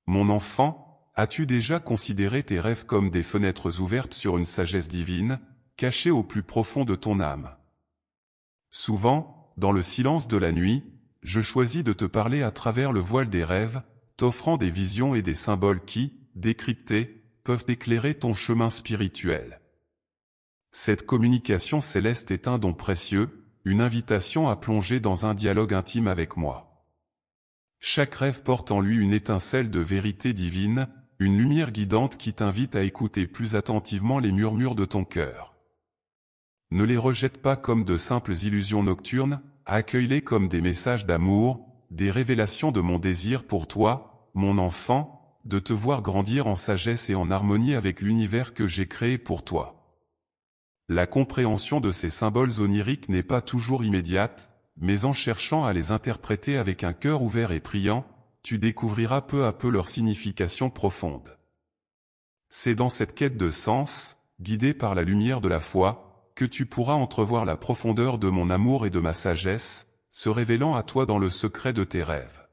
Mon enfant, as-tu déjà considéré tes rêves comme des fenêtres ouvertes sur une sagesse divine, cachée au plus profond de ton âme? Souvent, dans le silence de la nuit, je choisis de te parler à travers le voile des rêves, t'offrant des visions et des symboles qui, décryptés, peuvent éclairer ton chemin spirituel. Cette communication céleste est un don précieux, une invitation à plonger dans un dialogue intime avec moi. Chaque rêve porte en lui une étincelle de vérité divine, une lumière guidante qui t'invite à écouter plus attentivement les murmures de ton cœur. Ne les rejette pas comme de simples illusions nocturnes, accueille-les comme des messages d'amour, des révélations de mon désir pour toi, mon enfant, de te voir grandir en sagesse et en harmonie avec l'univers que j'ai créé pour toi. La compréhension de ces symboles oniriques n'est pas toujours immédiate, mais en cherchant à les interpréter avec un cœur ouvert et priant, tu découvriras peu à peu leur signification profonde. C'est dans cette quête de sens, guidée par la lumière de la foi, que tu pourras entrevoir la profondeur de mon amour et de ma sagesse, se révélant à toi dans le secret de tes rêves.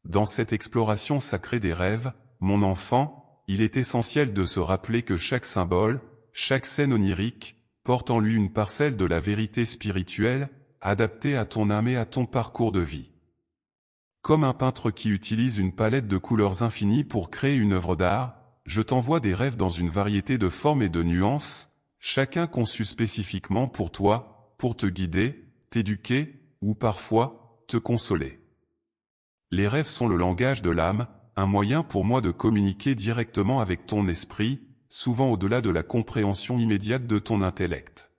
Dans cette exploration sacrée des rêves, mon enfant, il est essentiel de se rappeler que chaque symbole, chaque scène onirique, porte en lui une parcelle de la vérité spirituelle, adaptée à ton âme et à ton parcours de vie. Comme un peintre qui utilise une palette de couleurs infinies pour créer une œuvre d'art, je t'envoie des rêves dans une variété de formes et de nuances, chacun conçu spécifiquement pour toi, pour te guider, t'éduquer, ou parfois, te consoler. Les rêves sont le langage de l'âme, un moyen pour moi de communiquer directement avec ton esprit, souvent au-delà de la compréhension immédiate de ton intellect.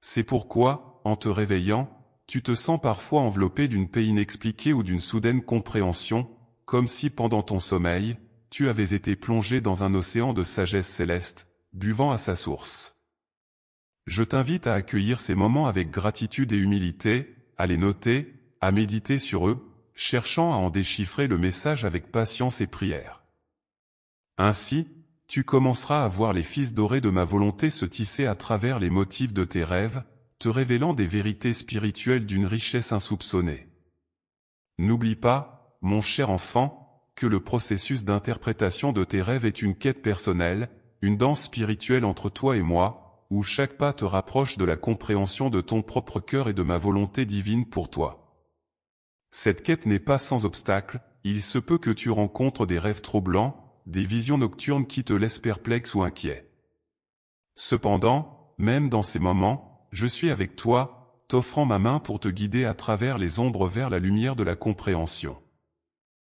C'est pourquoi, en te réveillant, tu te sens parfois enveloppé d'une paix inexpliquée ou d'une soudaine compréhension, comme si pendant ton sommeil, tu avais été plongé dans un océan de sagesse céleste, buvant à sa source. Je t'invite à accueillir ces moments avec gratitude et humilité, à les noter, à méditer sur eux, cherchant à en déchiffrer le message avec patience et prière. Ainsi, tu commenceras à voir les fils dorés de ma volonté se tisser à travers les motifs de tes rêves, te révélant des vérités spirituelles d'une richesse insoupçonnée. N'oublie pas, mon cher enfant, que le processus d'interprétation de tes rêves est une quête personnelle, une danse spirituelle entre toi et moi, où chaque pas te rapproche de la compréhension de ton propre cœur et de ma volonté divine pour toi. Cette quête n'est pas sans obstacle, il se peut que tu rencontres des rêves troublants, des visions nocturnes qui te laissent perplexe ou inquiet. Cependant, même dans ces moments, je suis avec toi, t'offrant ma main pour te guider à travers les ombres vers la lumière de la compréhension.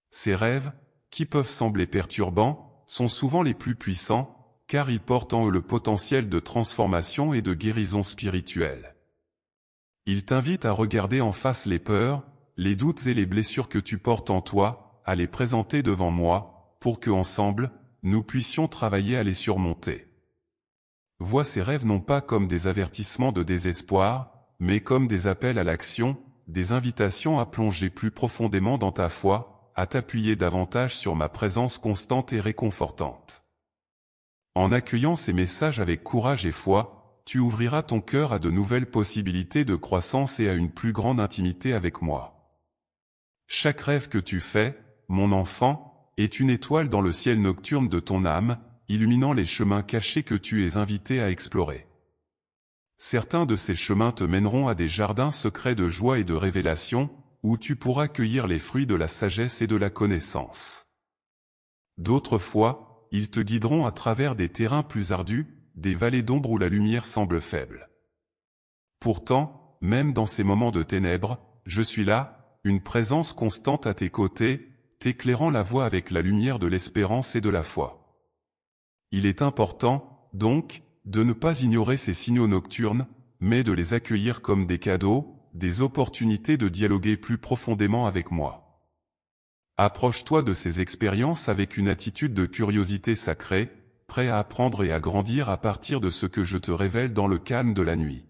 Ces rêves, qui peuvent sembler perturbants, sont souvent les plus puissants, car ils portent en eux le potentiel de transformation et de guérison spirituelle. Ils t'invitent à regarder en face les peurs, les doutes et les blessures que tu portes en toi, à les présenter devant moi, pour que ensemble, nous puissions travailler à les surmonter. Vois ces rêves non pas comme des avertissements de désespoir, mais comme des appels à l'action, des invitations à plonger plus profondément dans ta foi, à t'appuyer davantage sur ma présence constante et réconfortante. En accueillant ces messages avec courage et foi, tu ouvriras ton cœur à de nouvelles possibilités de croissance et à une plus grande intimité avec moi. Chaque rêve que tu fais, mon enfant, est une étoile dans le ciel nocturne de ton âme, illuminant les chemins cachés que tu es invité à explorer. Certains de ces chemins te mèneront à des jardins secrets de joie et de révélation, où tu pourras cueillir les fruits de la sagesse et de la connaissance. D'autres fois, ils te guideront à travers des terrains plus ardus, des vallées d'ombre où la lumière semble faible. Pourtant, même dans ces moments de ténèbres, je suis là, une présence constante à tes côtés, t'éclairant la voie avec la lumière de l'espérance et de la foi. Il est important, donc, de ne pas ignorer ces signaux nocturnes, mais de les accueillir comme des cadeaux, des opportunités de dialoguer plus profondément avec moi. Approche-toi de ces expériences avec une attitude de curiosité sacrée, prêt à apprendre et à grandir à partir de ce que je te révèle dans le calme de la nuit.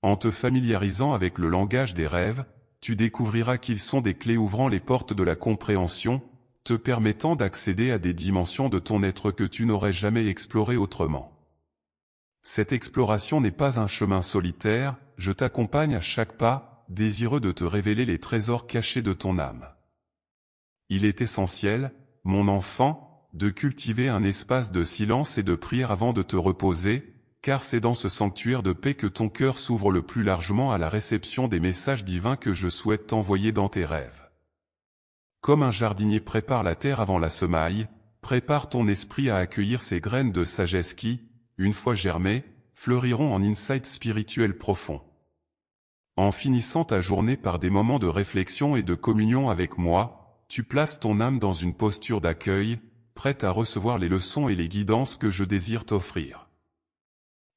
En te familiarisant avec le langage des rêves, tu découvriras qu'ils sont des clés ouvrant les portes de la compréhension, te permettant d'accéder à des dimensions de ton être que tu n'aurais jamais explorées autrement. Cette exploration n'est pas un chemin solitaire, je t'accompagne à chaque pas, désireux de te révéler les trésors cachés de ton âme. il est essentiel, mon enfant, de cultiver un espace de silence et de prière avant de te reposer, car c'est dans ce sanctuaire de paix que ton cœur s'ouvre le plus largement à la réception des messages divins que je souhaite t'envoyer dans tes rêves. Comme un jardinier prépare la terre avant la semaille, prépare ton esprit à accueillir ces graines de sagesse qui, une fois germées, fleuriront en insights spirituels profonds. En finissant ta journée par des moments de réflexion et de communion avec moi, tu places ton âme dans une posture d'accueil, prête à recevoir les leçons et les guidances que je désire t'offrir.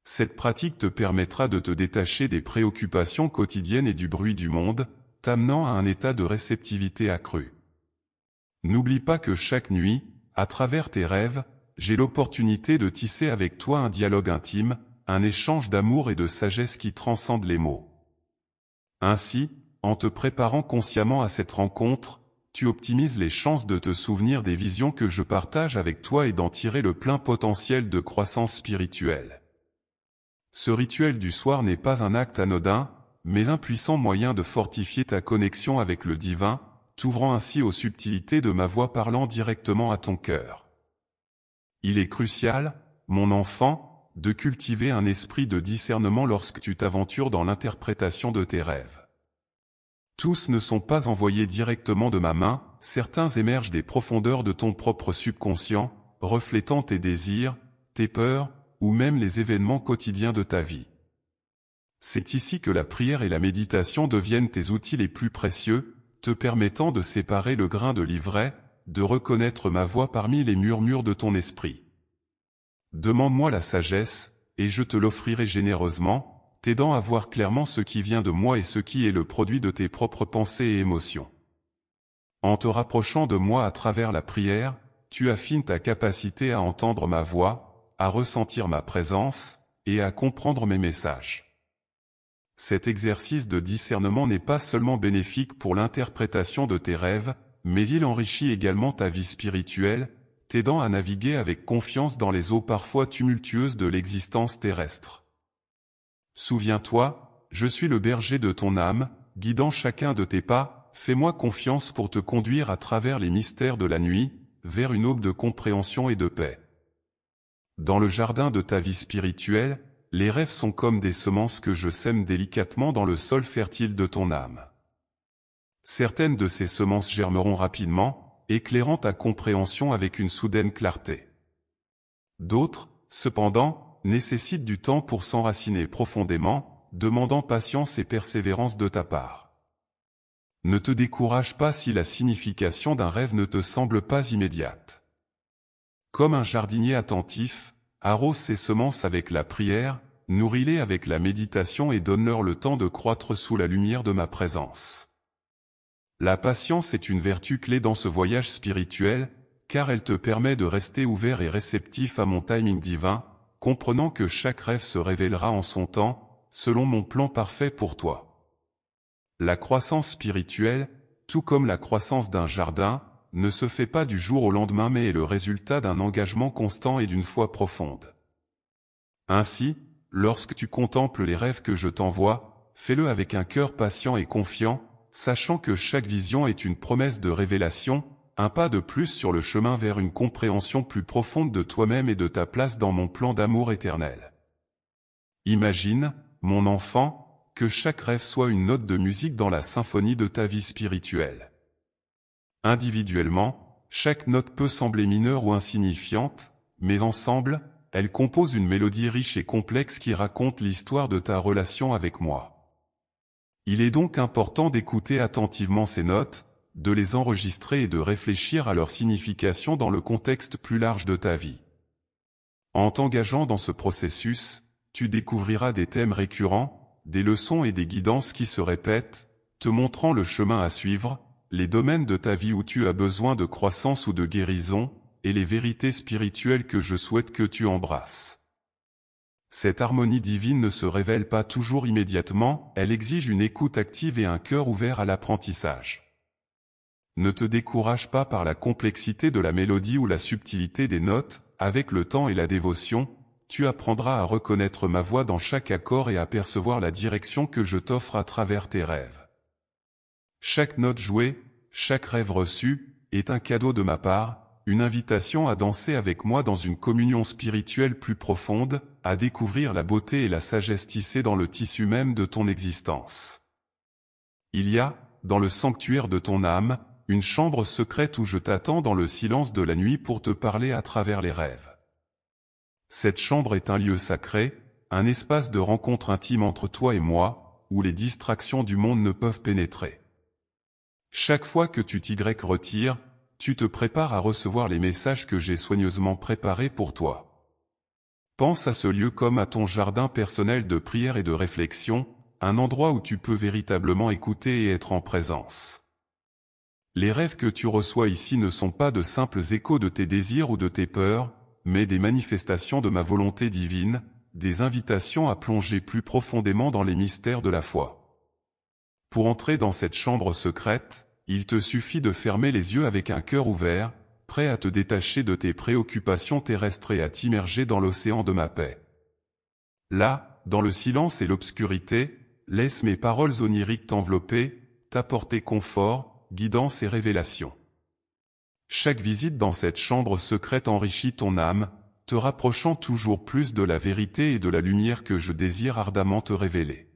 Cette pratique te permettra de te détacher des préoccupations quotidiennes et du bruit du monde, t'amenant à un état de réceptivité accrue. N'oublie pas que chaque nuit, à travers tes rêves, j'ai l'opportunité de tisser avec toi un dialogue intime, un échange d'amour et de sagesse qui transcende les mots. Ainsi, en te préparant consciemment à cette rencontre, tu optimises les chances de te souvenir des visions que je partage avec toi et d'en tirer le plein potentiel de croissance spirituelle. Ce rituel du soir n'est pas un acte anodin, mais un puissant moyen de fortifier ta connexion avec le divin, t'ouvrant ainsi aux subtilités de ma voix parlant directement à ton cœur. Il est crucial, mon enfant, de cultiver un esprit de discernement lorsque tu t'aventures dans l'interprétation de tes rêves. Tous ne sont pas envoyés directement de ma main, certains émergent des profondeurs de ton propre subconscient, reflétant tes désirs, tes peurs, ou même les événements quotidiens de ta vie. C'est ici que la prière et la méditation deviennent tes outils les plus précieux, te permettant de séparer le grain de l'ivraie, de reconnaître ma voix parmi les murmures de ton esprit. Demande-moi la sagesse, et je te l'offrirai généreusement, t'aidant à voir clairement ce qui vient de moi et ce qui est le produit de tes propres pensées et émotions. En te rapprochant de moi à travers la prière, tu affines ta capacité à entendre ma voix, à ressentir ma présence, et à comprendre mes messages. Cet exercice de discernement n'est pas seulement bénéfique pour l'interprétation de tes rêves, mais il enrichit également ta vie spirituelle, t'aidant à naviguer avec confiance dans les eaux parfois tumultueuses de l'existence terrestre. Souviens-toi, je suis le berger de ton âme, guidant chacun de tes pas, fais-moi confiance pour te conduire à travers les mystères de la nuit, vers une aube de compréhension et de paix. Dans le jardin de ta vie spirituelle, les rêves sont comme des semences que je sème délicatement dans le sol fertile de ton âme. Certaines de ces semences germeront rapidement, éclairant ta compréhension avec une soudaine clarté. D'autres, cependant, nécessitent du temps pour s'enraciner profondément, demandant patience et persévérance de ta part. Ne te décourage pas si la signification d'un rêve ne te semble pas immédiate. Comme un jardinier attentif, arrose ces semences avec la prière, nourris-les avec la méditation et donne-leur le temps de croître sous la lumière de ma présence. La patience est une vertu clé dans ce voyage spirituel, car elle te permet de rester ouvert et réceptif à mon timing divin, comprenant que chaque rêve se révélera en son temps, selon mon plan parfait pour toi. La croissance spirituelle, tout comme la croissance d'un jardin, ne se fait pas du jour au lendemain mais est le résultat d'un engagement constant et d'une foi profonde. Ainsi, lorsque tu contemples les rêves que je t'envoie, fais-le avec un cœur patient et confiant, sachant que chaque vision est une promesse de révélation, un pas de plus sur le chemin vers une compréhension plus profonde de toi-même et de ta place dans mon plan d'amour éternel. Imagine, mon enfant, que chaque rêve soit une note de musique dans la symphonie de ta vie spirituelle. Individuellement, chaque note peut sembler mineure ou insignifiante, mais ensemble, elles composent une mélodie riche et complexe qui raconte l'histoire de ta relation avec moi. Il est donc important d'écouter attentivement ces notes, de les enregistrer et de réfléchir à leur signification dans le contexte plus large de ta vie. En t'engageant dans ce processus, tu découvriras des thèmes récurrents, des leçons et des guidances qui se répètent, te montrant le chemin à suivre, les domaines de ta vie où tu as besoin de croissance ou de guérison, et les vérités spirituelles que je souhaite que tu embrasses. Cette harmonie divine ne se révèle pas toujours immédiatement, elle exige une écoute active et un cœur ouvert à l'apprentissage. Ne te décourage pas par la complexité de la mélodie ou la subtilité des notes, avec le temps et la dévotion, tu apprendras à reconnaître ma voix dans chaque accord et à percevoir la direction que je t'offre à travers tes rêves. Chaque note jouée, chaque rêve reçu, est un cadeau de ma part, une invitation à danser avec moi dans une communion spirituelle plus profonde, à découvrir la beauté et la sagesse tissées dans le tissu même de ton existence. Il y a, dans le sanctuaire de ton âme, une chambre secrète où je t'attends dans le silence de la nuit pour te parler à travers les rêves. Cette chambre est un lieu sacré, un espace de rencontre intime entre toi et moi, où les distractions du monde ne peuvent pénétrer. Chaque fois que tu t'y retires, tu te prépares à recevoir les messages que j'ai soigneusement préparés pour toi. Pense à ce lieu comme à ton jardin personnel de prière et de réflexion, un endroit où tu peux véritablement écouter et être en présence. Les rêves que tu reçois ici ne sont pas de simples échos de tes désirs ou de tes peurs, mais des manifestations de ma volonté divine, des invitations à plonger plus profondément dans les mystères de la foi. Pour entrer dans cette chambre secrète, il te suffit de fermer les yeux avec un cœur ouvert, prêt à te détacher de tes préoccupations terrestres et à t'immerger dans l'océan de ma paix. Là, dans le silence et l'obscurité, laisse mes paroles oniriques t'envelopper, t'apporter confort, guidance et révélation. Chaque visite dans cette chambre secrète enrichit ton âme, te rapprochant toujours plus de la vérité et de la lumière que je désire ardemment te révéler.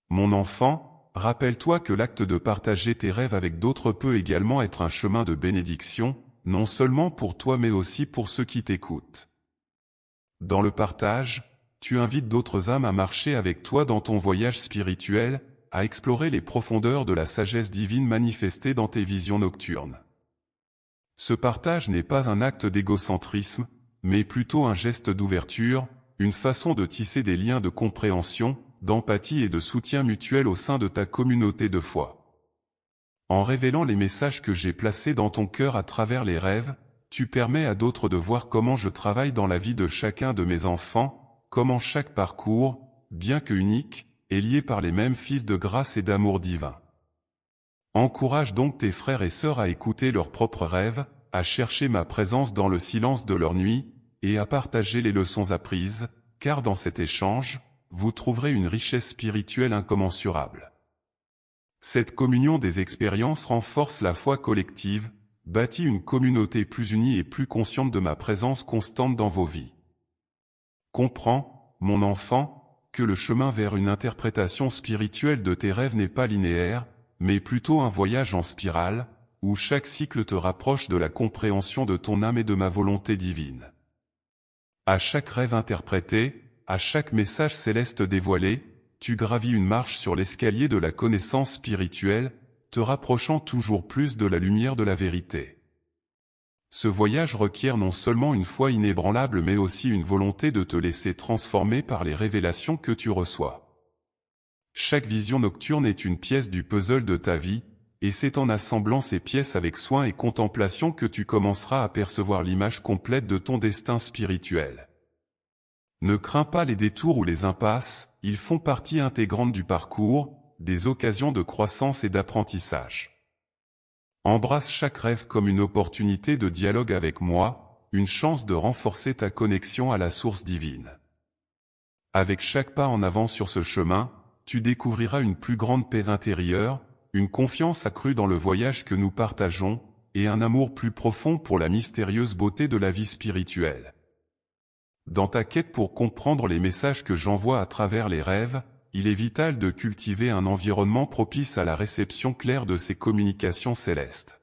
Mon enfant, rappelle-toi que l'acte de partager tes rêves avec d'autres peut également être un chemin de bénédiction, non seulement pour toi mais aussi pour ceux qui t'écoutent. Dans le partage, tu invites d'autres âmes à marcher avec toi dans ton voyage spirituel, à explorer les profondeurs de la sagesse divine manifestée dans tes visions nocturnes. Ce partage n'est pas un acte d'égocentrisme, mais plutôt un geste d'ouverture, une façon de tisser des liens de compréhension, d'empathie et de soutien mutuel au sein de ta communauté de foi. En révélant les messages que j'ai placés dans ton cœur à travers les rêves, tu permets à d'autres de voir comment je travaille dans la vie de chacun de mes enfants, comment chaque parcours, bien que unique, est lié par les mêmes fils de grâce et d'amour divin. Encourage donc tes frères et sœurs à écouter leurs propres rêves, à chercher ma présence dans le silence de leur nuit, et à partager les leçons apprises, car dans cet échange, vous trouverez une richesse spirituelle incommensurable. Cette communion des expériences renforce la foi collective, bâtit une communauté plus unie et plus consciente de ma présence constante dans vos vies. Comprends, mon enfant, que le chemin vers une interprétation spirituelle de tes rêves n'est pas linéaire, mais plutôt un voyage en spirale, où chaque cycle te rapproche de la compréhension de ton âme et de ma volonté divine. À chaque rêve interprété, à chaque message céleste dévoilé, tu gravis une marche sur l'escalier de la connaissance spirituelle, te rapprochant toujours plus de la lumière de la vérité. Ce voyage requiert non seulement une foi inébranlable mais aussi une volonté de te laisser transformer par les révélations que tu reçois. Chaque vision nocturne est une pièce du puzzle de ta vie, et c'est en assemblant ces pièces avec soin et contemplation que tu commenceras à percevoir l'image complète de ton destin spirituel. Ne crains pas les détours ou les impasses, ils font partie intégrante du parcours, des occasions de croissance et d'apprentissage. Embrasse chaque rêve comme une opportunité de dialogue avec moi, une chance de renforcer ta connexion à la source divine. Avec chaque pas en avant sur ce chemin, tu découvriras une plus grande paix intérieure, une confiance accrue dans le voyage que nous partageons, et un amour plus profond pour la mystérieuse beauté de la vie spirituelle. Dans ta quête pour comprendre les messages que j'envoie à travers les rêves, il est vital de cultiver un environnement propice à la réception claire de ces communications célestes.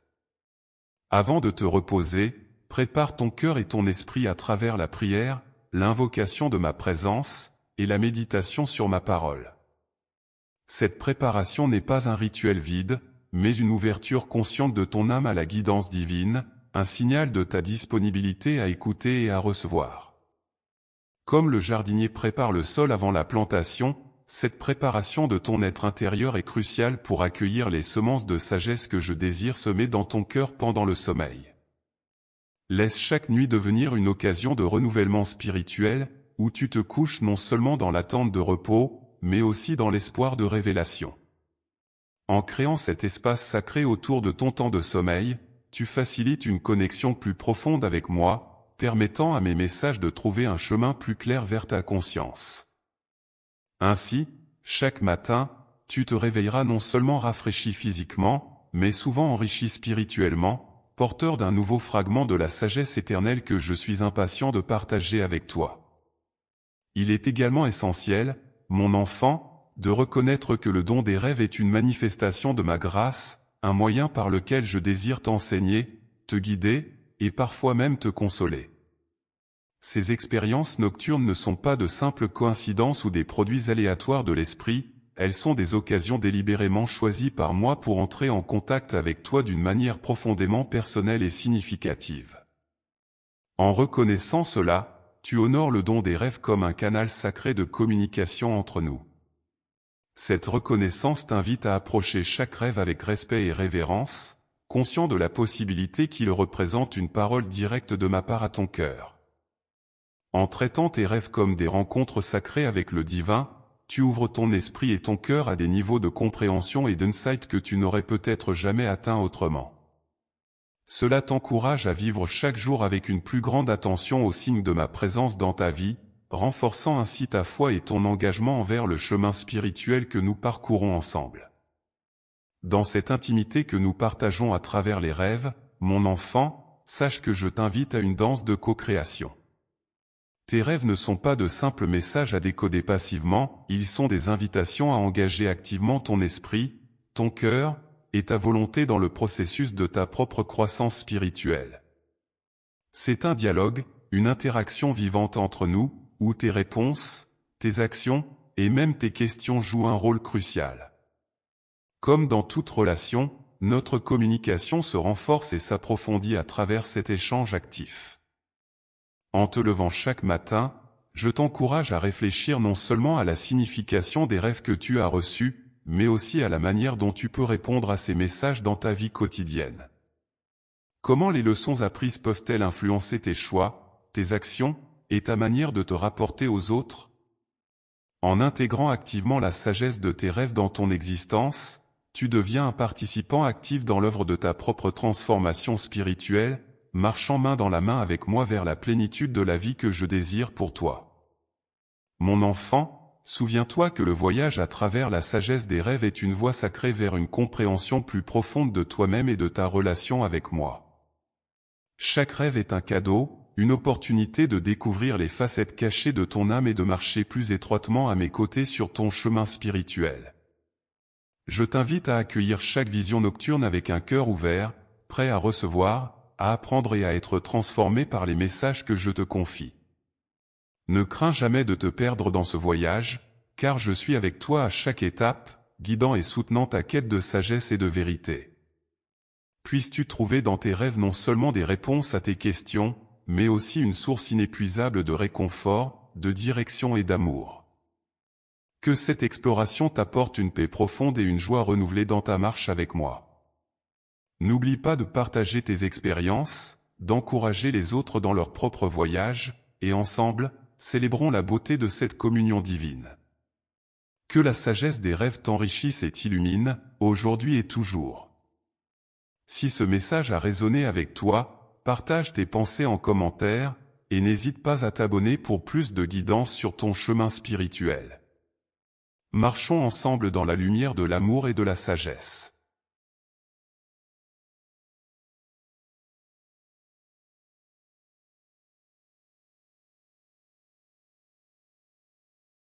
Avant de te reposer, prépare ton cœur et ton esprit à travers la prière, l'invocation de ma présence, et la méditation sur ma parole. Cette préparation n'est pas un rituel vide, mais une ouverture consciente de ton âme à la guidance divine, un signal de ta disponibilité à écouter et à recevoir. Comme le jardinier prépare le sol avant la plantation, cette préparation de ton être intérieur est cruciale pour accueillir les semences de sagesse que je désire semer dans ton cœur pendant le sommeil. Laisse chaque nuit devenir une occasion de renouvellement spirituel, où tu te couches non seulement dans l'attente de repos, mais aussi dans l'espoir de révélation. En créant cet espace sacré autour de ton temps de sommeil, tu facilites une connexion plus profonde avec moi, permettant à mes messages de trouver un chemin plus clair vers ta conscience. Ainsi, chaque matin, tu te réveilleras non seulement rafraîchi physiquement, mais souvent enrichi spirituellement, porteur d'un nouveau fragment de la sagesse éternelle que je suis impatient de partager avec toi. Il est également essentiel, mon enfant, de reconnaître que le don des rêves est une manifestation de ma grâce, un moyen par lequel je désire t'enseigner, te guider, et parfois même te consoler. Ces expériences nocturnes ne sont pas de simples coïncidences ou des produits aléatoires de l'esprit, elles sont des occasions délibérément choisies par moi pour entrer en contact avec toi d'une manière profondément personnelle et significative. En reconnaissant cela, tu honores le don des rêves comme un canal sacré de communication entre nous. Cette reconnaissance t'invite à approcher chaque rêve avec respect et révérence, conscient de la possibilité qu'il représente une parole directe de ma part à ton cœur. En traitant tes rêves comme des rencontres sacrées avec le divin, tu ouvres ton esprit et ton cœur à des niveaux de compréhension et d'insight que tu n'aurais peut-être jamais atteints autrement. Cela t'encourage à vivre chaque jour avec une plus grande attention aux signes de ma présence dans ta vie, renforçant ainsi ta foi et ton engagement envers le chemin spirituel que nous parcourons ensemble. Dans cette intimité que nous partageons à travers les rêves, mon enfant, sache que je t'invite à une danse de co-création. Tes rêves ne sont pas de simples messages à décoder passivement, ils sont des invitations à engager activement ton esprit, ton cœur, et ta volonté dans le processus de ta propre croissance spirituelle. C'est un dialogue, une interaction vivante entre nous, où tes réponses, tes actions, et même tes questions jouent un rôle crucial. Comme dans toute relation, notre communication se renforce et s'approfondit à travers cet échange actif. En te levant chaque matin, je t'encourage à réfléchir non seulement à la signification des rêves que tu as reçus, mais aussi à la manière dont tu peux répondre à ces messages dans ta vie quotidienne. Comment les leçons apprises peuvent-elles influencer tes choix, tes actions, et ta manière de te rapporter aux autres? En intégrant activement la sagesse de tes rêves dans ton existence, tu deviens un participant actif dans l'œuvre de ta propre transformation spirituelle, marchant main dans la main avec moi vers la plénitude de la vie que je désire pour toi. Mon enfant, souviens-toi que le voyage à travers la sagesse des rêves est une voie sacrée vers une compréhension plus profonde de toi-même et de ta relation avec moi. Chaque rêve est un cadeau, une opportunité de découvrir les facettes cachées de ton âme et de marcher plus étroitement à mes côtés sur ton chemin spirituel. Je t'invite à accueillir chaque vision nocturne avec un cœur ouvert, prêt à recevoir, à apprendre et à être transformé par les messages que je te confie. Ne crains jamais de te perdre dans ce voyage, car je suis avec toi à chaque étape, guidant et soutenant ta quête de sagesse et de vérité. Puisses-tu trouver dans tes rêves non seulement des réponses à tes questions, mais aussi une source inépuisable de réconfort, de direction et d'amour. Que cette exploration t'apporte une paix profonde et une joie renouvelée dans ta marche avec moi. N'oublie pas de partager tes expériences, d'encourager les autres dans leur propre voyage, et ensemble, célébrons la beauté de cette communion divine. Que la sagesse des rêves t'enrichisse et t'illumine, aujourd'hui et toujours. Si ce message a résonné avec toi, partage tes pensées en commentaire, et n'hésite pas à t'abonner pour plus de guidance sur ton chemin spirituel. Marchons ensemble dans la lumière de l'amour et de la sagesse.